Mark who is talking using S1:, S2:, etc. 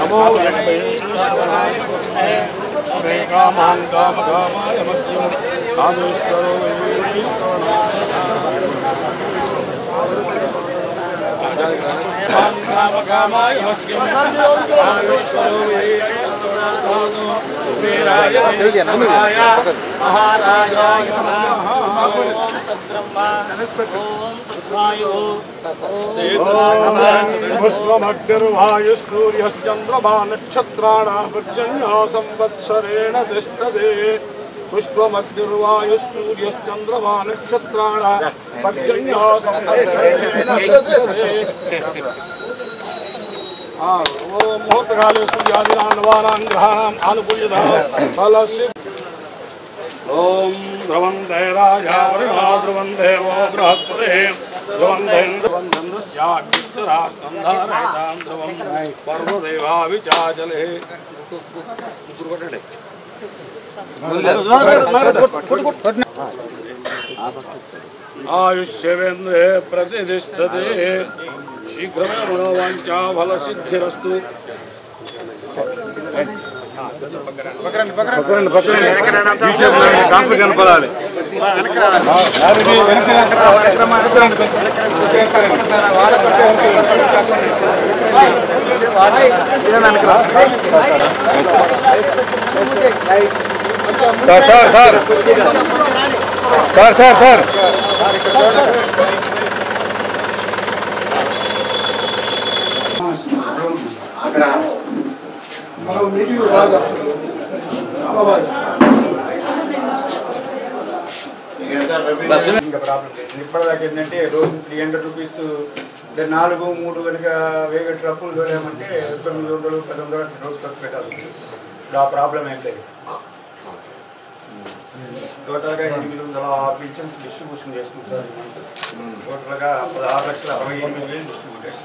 S1: नमो कामान काम कामाय मध्यम कामेश्वरो काम कामाय मध्यम कामेश्वरो महाराजाय पुष्पमग्निर्वायुसूर्यश्चन्द्रमा नक्षत्राणां पर्जन्यो संवत्सरेण तिष्ठते पुष्पमग्निर्वायुसूर्यश्चन्द्रमा नक्षत्राणां पर्जन्यो संवत्सरेण तिष्ठते मुहूर्तकाले सूर्यादीनां नवानां ग्रहाणाम् आनुकूल्यतः फलसिद्धिः ओम ध्रुवन्ते राजा वरुणो ध्रुवन्ते वो बृहस्पतिः ध्रुवन्धेन्द्रस्याग्निरास्कन्धारयतां ध्रुवं पर्वदेवा विचाचले आयुष्यवेन्द्रे प्रतिष्ठते शीघ्रमेव मनोवाञ्छा फलसिद्धिरस्तु కనపడాలి సార్
S2: ఇంకా ప్రాబ్లం లేదు. ఇప్పటిదాకా ఏంటంటే రోజు 300 రూపీస్ 4-3 కనుక వేగ ట్రక్కులు దొరేమంటే 900 1000 రోజు ఖర్చు పెట్టాలి. ఆ ప్రాబ్లం ఏం లేదు. టోటల్గా 800 పింఛన్స్ డిస్ట్రిబ్యూషన్ చేస్తుంది సార్. టోటల్గా 16,68,000 డిస్ట్రిబ్యూటెడ్.